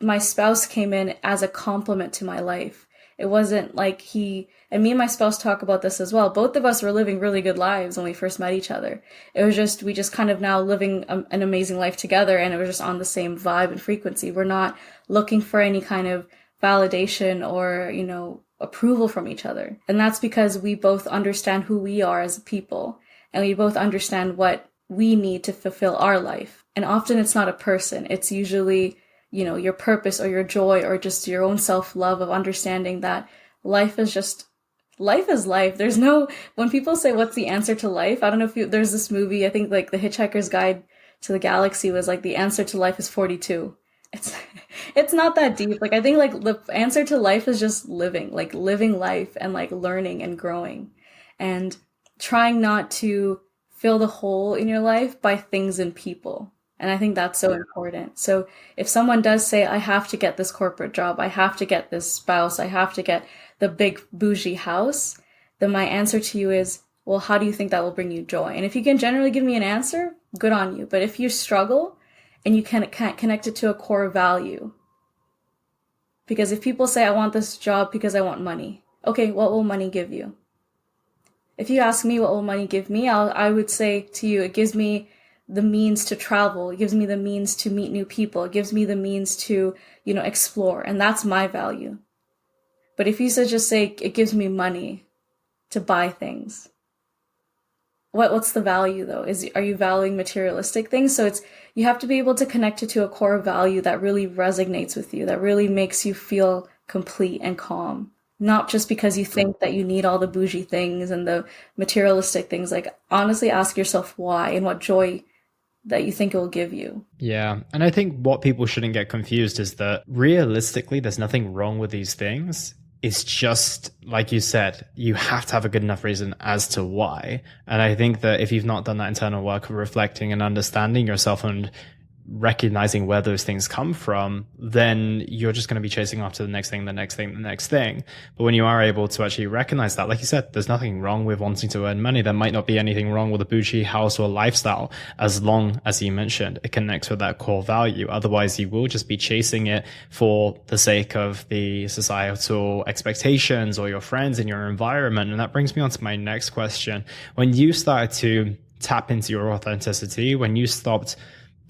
my spouse came in as a complement to my life. It wasn't like and me and my spouse talk about this as well. Both of us were living really good lives when we first met each other. It was just, we just kind of now living an amazing life together, and it was just on the same vibe and frequency. We're not looking for any kind of validation or, approval from each other. And that's because we both understand who we are as people, and we both understand what we need to fulfill our life. And often it's not a person. It's usually, your purpose or your joy or just your own self-love of understanding that life is life. There's no, when people say, what's the answer to life? I don't know if there's this movie, I think like The Hitchhiker's Guide to the Galaxy was like, the answer to life is 42. It's not that deep. Like, I think like the answer to life is just living life and like learning and growing and trying not to fill the hole in your life by things and people. And I think that's so important. So if someone does say, I have to get this corporate job, I have to get this spouse, I have to get the big bougie house, then my answer to you is, well, how do you think that will bring you joy? And if you can generally give me an answer, good on you. But if you struggle and you can't connect it to a core value, because if people say, I want this job because I want money, okay, what will money give you? If you ask me what will money give me, I would say to you, it gives me the means to travel. It gives me the means to meet new people. It gives me the means to, explore. And that's my value. But if you just say it gives me money to buy things, what's the value though? Are you valuing materialistic things? So you have to be able to connect it to a core value that really resonates with you, that really makes you feel complete and calm. Not just because you think that you need all the bougie things and the materialistic things. Like, honestly, ask yourself why and what joy that you think it will give you. Yeah. And I think what people shouldn't get confused is that realistically, there's nothing wrong with these things. It's just, like you said, you have to have a good enough reason as to why. And I think that if you've not done that internal work of reflecting and understanding yourself and recognizing where those things come from, then you're just going to be chasing after the next thing, the next thing, the next thing. But when you are able to actually recognize that, like you said, there's nothing wrong with wanting to earn money. There might not be anything wrong with a bougie house or lifestyle, as long as you mentioned it connects with that core value. Otherwise, you will just be chasing it for the sake of the societal expectations or your friends in your environment. And that brings me on to my next question. When you started to tap into your authenticity, when you stopped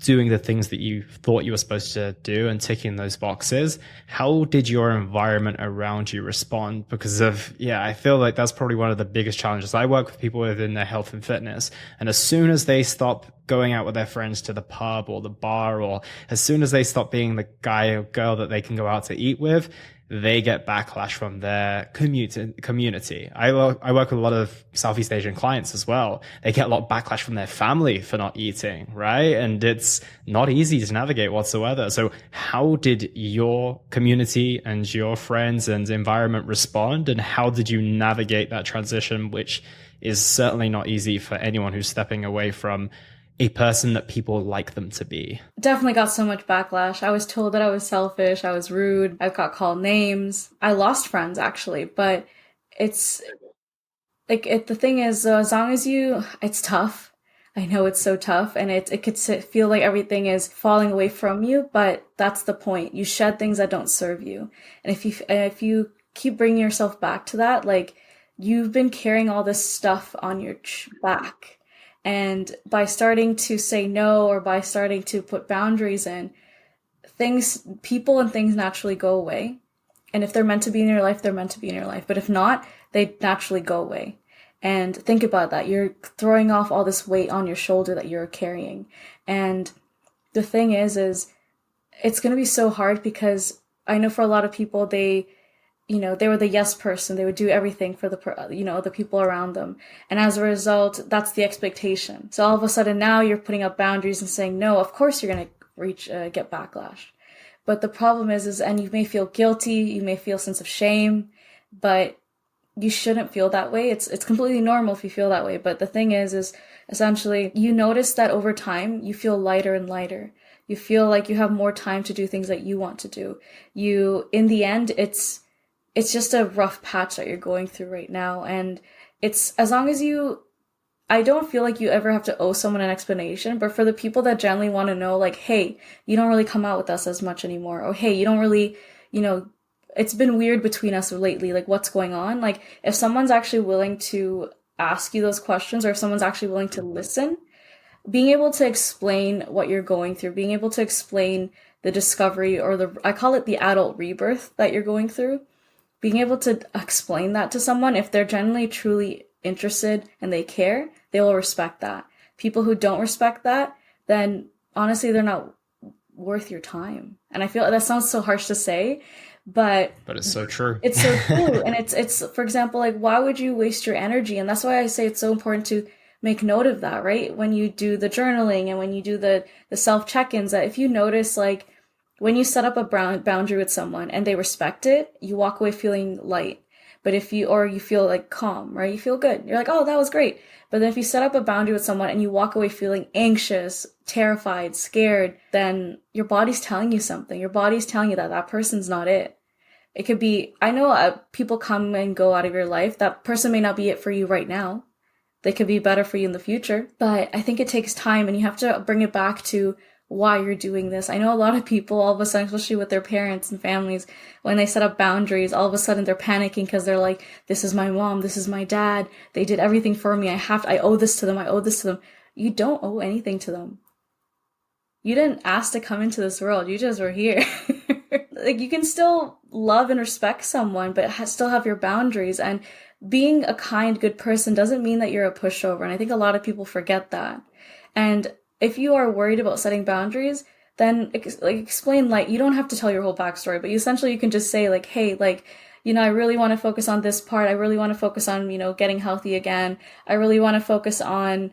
doing the things that you thought you were supposed to do and ticking those boxes, how did your environment around you respond? Because I feel like that's probably one of the biggest challenges. I work with people within their health and fitness, and as soon as they stop going out with their friends to the pub or the bar, or as soon as they stop being the guy or girl that they can go out to eat with, they get backlash from their community. I work with a lot of Southeast Asian clients as well. They get a lot of backlash from their family for not eating, right? And it's not easy to navigate whatsoever. So how did your community and your friends and environment respond? And how did you navigate that transition, which is certainly not easy for anyone who's stepping away from a person that people like them to be? Definitely got so much backlash. I was told that I was selfish, I was rude, I got called names. I lost friends actually, but it's like the thing is, as long as it's tough. I know it's so tough, and it could feel like everything is falling away from you, but that's the point. You shed things that don't serve you. And if you keep bringing yourself back to that, like, you've been carrying all this stuff on your back. And by starting to say no, or by starting to put boundaries in, people and things naturally go away. And if they're meant to be in your life, they're meant to be in your life. But if not, they naturally go away. And think about that. You're throwing off all this weight on your shoulder that you're carrying. And the thing is it's going to be so hard, because I know for a lot of people, they were the yes person. They would do everything for the people around them. And as a result, that's the expectation. So all of a sudden now you're putting up boundaries and saying, no, of course you're going to get backlash. But the problem is, and you may feel guilty, you may feel a sense of shame, but you shouldn't feel that way. It's completely normal if you feel that way. But the thing is essentially you notice that over time you feel lighter and lighter. You feel like you have more time to do things that you want to do. In the end, it's just a rough patch that you're going through right now. And it's, as long as I don't feel like you ever have to owe someone an explanation, but for the people that generally want to know, like, hey, you don't really come out with us as much anymore. Or, hey, you don't really, it's been weird between us lately. Like, what's going on? Like, if someone's actually willing to ask you those questions, or if someone's actually willing to listen, being able to explain what you're going through, being able to explain the discovery, or I call it the adult rebirth that you're going through, being able to explain that to someone, if they're genuinely truly interested and they care, they will respect that. People who don't respect that, then honestly, they're not worth your time. And I feel that sounds so harsh to say, but it's so true. It's so true. And it's, for example, like, why would you waste your energy? And that's why I say it's so important to make note of that, right? When you do the journaling and when you do the self check-ins, that if you notice, like, when you set up a boundary with someone and they respect it, you walk away feeling light. But you feel like calm, right? You feel good. You're like, oh, that was great. But then if you set up a boundary with someone and you walk away feeling anxious, terrified, scared, then your body's telling you something. Your body's telling you that that person's not it. It could be, I know people come and go out of your life. That person may not be it for you right now. They could be better for you in the future. But I think it takes time, and you have to bring it back to why you're doing this. I know a lot of people, all of a sudden, especially with their parents and families, when they set up boundaries, all of a sudden they're panicking because they're like, this is my mom, this is my dad, they did everything for me, I owe this to them, I owe this to them. You don't owe anything to them. You didn't ask to come into this world, you just were here. Like, you can still love and respect someone, but still have your boundaries. And being a kind, good person doesn't mean that you're a pushover. And I think a lot of people forget that. And if you are worried about setting boundaries, then explain, like, you don't have to tell your whole backstory, but you can just say, like, hey, like, I really want to focus on this part. I really want to focus on, getting healthy again. I really want to focus on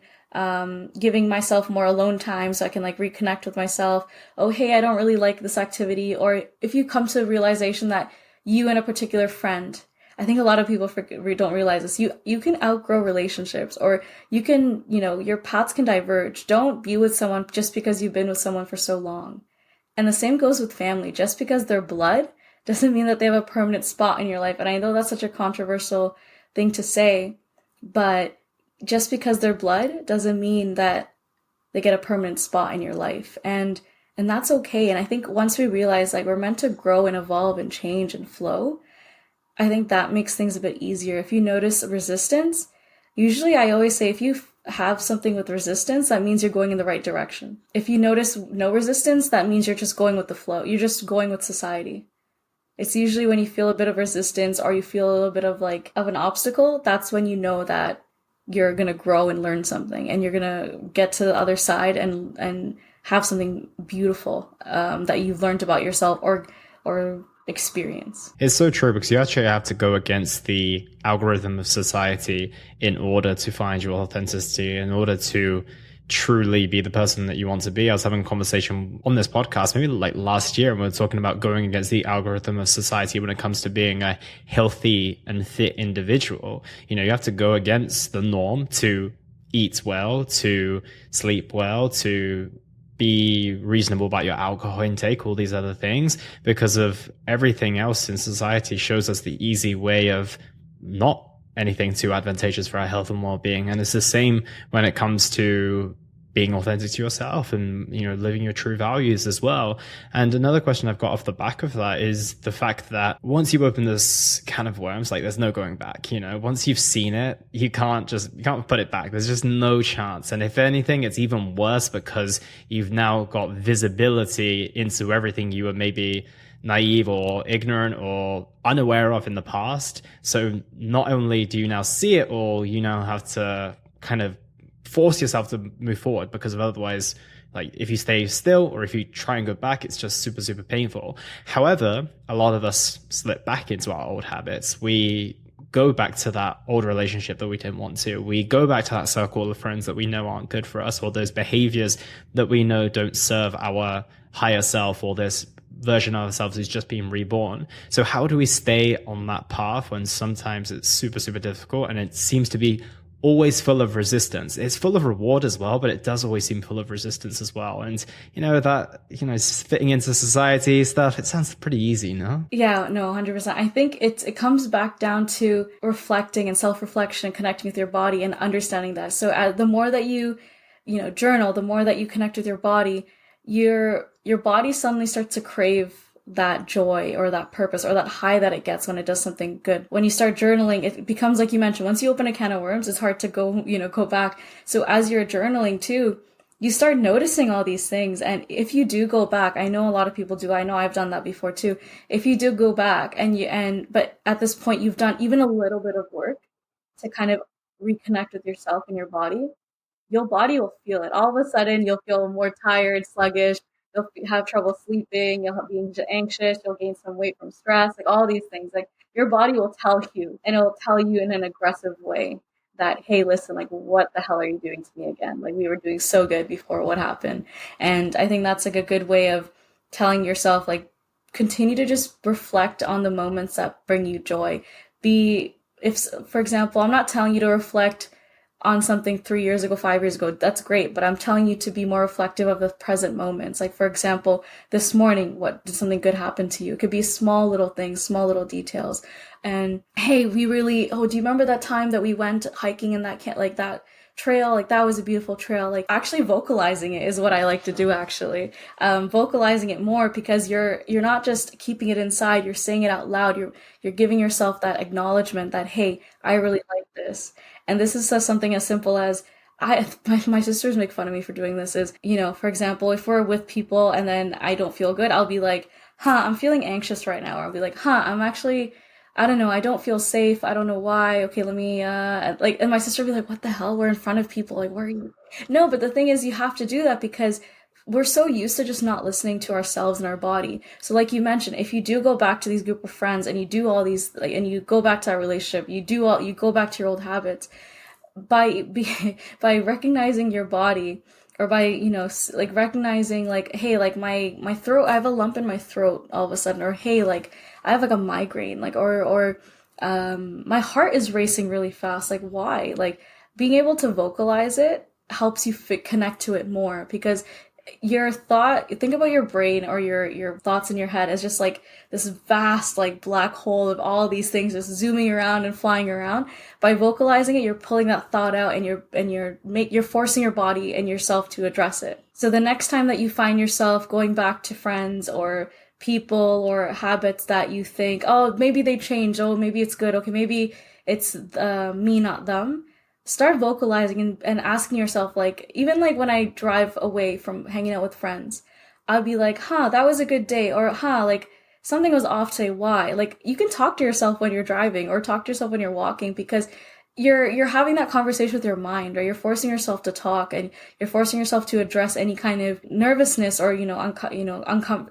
giving myself more alone time so I can, like, reconnect with myself. Oh, hey, I don't really like this activity. Or if you come to the realization that you and a particular friend I think a lot of people don't realize this. You can outgrow relationships, or you can, your paths can diverge. Don't be with someone just because you've been with someone for so long. And the same goes with family. Just because they're blood doesn't mean that they have a permanent spot in your life. And I know that's such a controversial thing to say, but just because they're blood doesn't mean that they get a permanent spot in your life. And that's okay. And I think once we realize like we're meant to grow and evolve and change and flow, I think that makes things a bit easier. If you notice resistance, usually I always say if you have something with resistance, that means you're going in the right direction. If you notice no resistance, that means you're just going with the flow. You're just going with society. It's usually when you feel a bit of resistance or you feel a little bit of an obstacle, that's when you know that you're going to grow and learn something, and you're going to get to the other side and have something beautiful that you've learned about yourself or experience. It's so true, because you actually have to go against the algorithm of society in order to find your authenticity, in order to truly be the person that you want to be. I was having a conversation on this podcast maybe like last year, and we were talking about going against the algorithm of society when it comes to being a healthy and fit individual. You have to go against the norm to eat well, to sleep well, to be reasonable about your alcohol intake, all these other things, because of everything else in society shows us the easy way of not anything too advantageous for our health and well-being. And it's the same when it comes to being authentic to yourself and, living your true values as well. And another question I've got off the back of that is the fact that once you open this can of worms, like there's no going back. Once you've seen it, you can't put it back. There's just no chance. And if anything, it's even worse because you've now got visibility into everything you were maybe naive or ignorant or unaware of in the past. So not only do you now see it all, you now have to kind of force yourself to move forward, because of otherwise, like if you stay still or if you try and go back, it's just super, super painful. However, a lot of us slip back into our old habits. We go back to that old relationship that we didn't want to. We go back to that circle of friends that we know aren't good for us, or those behaviors that we know don't serve our higher self, or this version of ourselves is just being reborn. So how do we stay on that path when sometimes it's super, super difficult and it seems to be always full of resistance? It's full of reward as well, but it does always seem full of resistance as well. And fitting into society stuff, it sounds pretty easy, no? Yeah, no, 100%. I think it comes back down to reflecting and self-reflection and connecting with your body and understanding that. So the more that you journal, the more that you connect with your body, your body suddenly starts to crave that joy or that purpose or that high that it gets when it does something good. When you start journaling, it becomes, like you mentioned, once you open a can of worms, it's hard to go back. So as you're journaling too, you start noticing all these things. And if you do go back, I know a lot of people do, I know I've done that before too. If you do go back but at this point you've done even a little bit of work to kind of reconnect with yourself and your body will feel it. All of a sudden, you'll feel more tired, sluggish. You'll have trouble sleeping. You'll be anxious. You'll gain some weight from stress. Like all these things. Like your body will tell you, and it'll tell you in an aggressive way that, hey, listen, like what the hell are you doing to me again? Like we were doing so good before. What happened? And I think that's like a good way of telling yourself, like, continue to just reflect on the moments that bring you joy. For example, I'm not telling you to reflect on something 3 years ago, 5 years ago. That's great, but I'm telling you to be more reflective of the present moments. Like, for example, this morning, what did something good happen to you? It could be small little things, small little details. And hey, do you remember that time that we went hiking in that trail? Like that was a beautiful trail. Like actually vocalizing it is what I like to do, actually. Vocalizing it more, because you're not just keeping it inside, you're saying it out loud. You're giving yourself that acknowledgement that, hey, I really like this. And this is something as simple as, my sisters make fun of me for doing this, is, for example, if we're with people and then I don't feel good, I'll be like, I'm feeling anxious right now. Or I'll be like, I'm actually, I don't know, I don't feel safe. I don't know why. Okay, let me, and my sister will be like, what the hell? We're in front of people. Like, where are you? No, but the thing is, you have to do that because we're so used to just not listening to ourselves and our body. So like you mentioned, if you do go back to these group of friends and you do all these, and you go back to that relationship, you go back to your old habits, by recognizing your body, or by, recognizing like, hey, like my throat, I have a lump in my throat all of a sudden, or hey, like I have like a migraine, like, or my heart is racing really fast. Like, why? Like, being able to vocalize it helps you connect to it more because your thought, think about your brain or your thoughts in your head as just like this vast like black hole of all these things just zooming around and flying around. By vocalizing it, you're pulling that thought out and you're forcing your body and yourself to address it. So the next time that you find yourself going back to friends or people or habits that you think, oh, maybe they changed, oh, maybe it's good, okay, maybe it's me, not them, start vocalizing and asking yourself, like, even like when I drive away from hanging out with friends, I'd be like, huh, that was a good day, or huh, like something was off today, why? Like, you can talk to yourself when you're driving or talk to yourself when you're walking because you're having that conversation with your mind, or you're forcing yourself to talk and you're forcing yourself to address any kind of nervousness or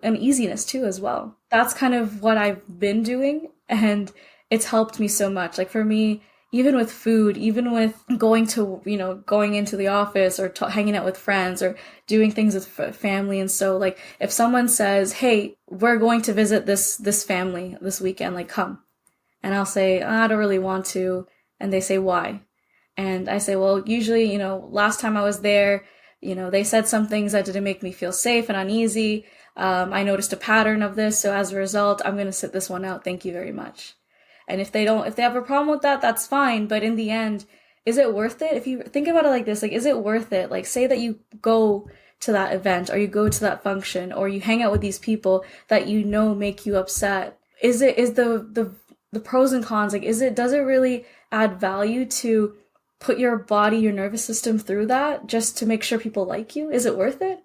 uneasiness too as well. That's kind of what I've been doing, and it's helped me so much. Like for me, even with food, even with going into the office or hanging out with friends or doing things with family. And so like if someone says, hey, we're going to visit this family this weekend, like come. And I'll say, I don't really want to. And they say, why? And I say, well, usually, last time I was there, they said some things that didn't make me feel safe and uneasy. I noticed a pattern of this. So as a result, I'm going to sit this one out. Thank you very much. And if they have a problem with that, that's fine. But in the end, is it worth it? If you think about it like this, like, is it worth it? Like, say that you go to that event or you go to that function or you hang out with these people that make you upset. Is the pros and cons, like, does it really add value to put your body, your nervous system through that just to make sure people like you? Is it worth it?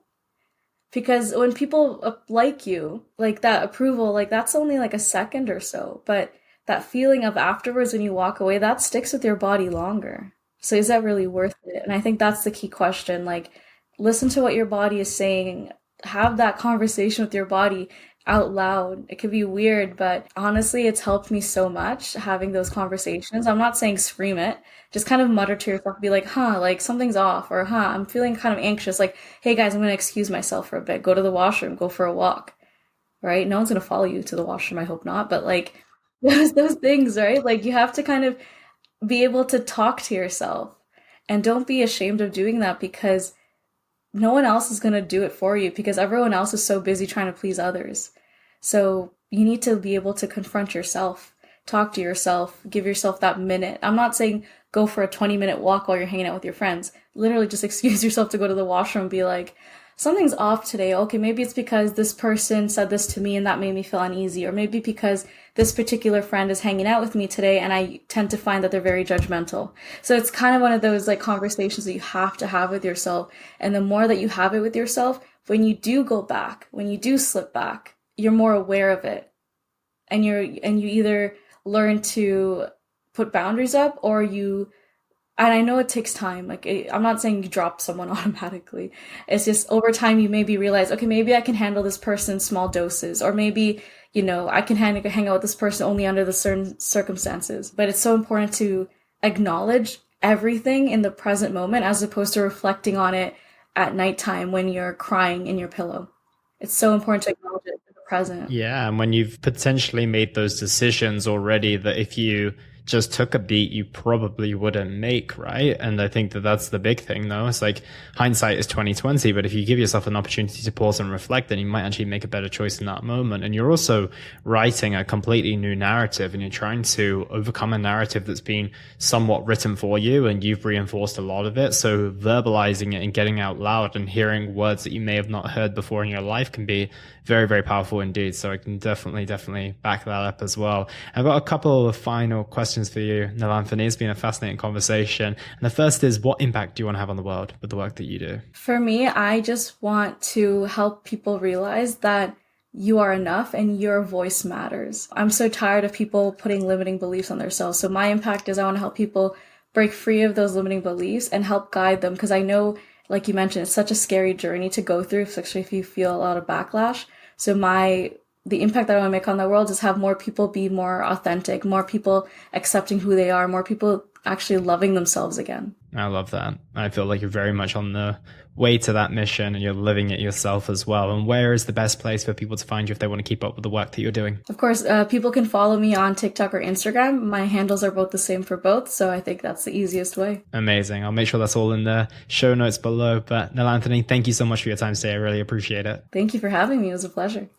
Because when people like you, like that approval, like that's only like a second or so, but that feeling of afterwards when you walk away, that sticks with your body longer. So is that really worth it? And I think that's the key question. Like, listen to what your body is saying, have that conversation with your body out loud. It could be weird, but honestly, it's helped me so much having those conversations. I'm not saying scream it, just kind of mutter to yourself, be like, huh, like something's off, or huh, I'm feeling kind of anxious. Like, hey guys, I'm going to excuse myself for a bit, go to the washroom, go for a walk, right? No one's going to follow you to the washroom, I hope not, but like those things, right? Like you have to kind of be able to talk to yourself, and don't be ashamed of doing that because no one else is going to do it for you because everyone else is so busy trying to please others. So you need to be able to confront yourself, talk to yourself, give yourself that minute. I'm not saying go for a 20-minute walk while you're hanging out with your friends. Literally just excuse yourself to go to the washroom and be like, something's off today. Okay, maybe it's because this person said this to me and that made me feel uneasy. Or maybe because this particular friend is hanging out with me today and I tend to find that they're very judgmental. So it's kind of one of those like conversations that you have to have with yourself. And the more that you have it with yourself, when you do go back, when you do slip back, you're more aware of it. And you either learn to put boundaries up or and I know it takes time. Like, I'm not saying you drop someone automatically. It's just over time you maybe realize, okay, maybe I can handle this person in small doses, or maybe, I can hang out with this person only under the certain circumstances. But it's so important to acknowledge everything in the present moment as opposed to reflecting on it at nighttime when you're crying in your pillow. It's so important to acknowledge it in the present. Yeah, and when you've potentially made those decisions already that if you just took a beat, you probably wouldn't make, right? And I think that that's the big thing, though. It's like hindsight is 2020, but if you give yourself an opportunity to pause and reflect, then you might actually make a better choice in that moment. And you're also writing a completely new narrative, and you're trying to overcome a narrative that's been somewhat written for you, and you've reinforced a lot of it. So verbalizing it and getting out loud and hearing words that you may have not heard before in your life can be very, very powerful indeed. So I can definitely back that up as well. I've got a couple of final questions for you, Nelanthini. It's been a fascinating conversation. And the first is, what impact do you want to have on the world with the work that you do? For me, I just want to help people realize that you are enough and your voice matters. I'm so tired of people putting limiting beliefs on themselves. So my impact is I want to help people break free of those limiting beliefs and help guide them. Because I know, like you mentioned, it's such a scary journey to go through, especially if you feel a lot of backlash. So the impact that I want to make on the world is have more people be more authentic, more people accepting who they are, more people actually loving themselves again. I love that. I feel like you're very much on the way to that mission and you're living it yourself as well. And where is the best place for people to find you if they want to keep up with the work that you're doing? Of course, people can follow me on TikTok or Instagram. My handles are both the same for both, so I think that's the easiest way. Amazing. I'll make sure that's all in the show notes below. But Nelanthini, thank you so much for your time today. I really appreciate it. Thank you for having me. It was a pleasure.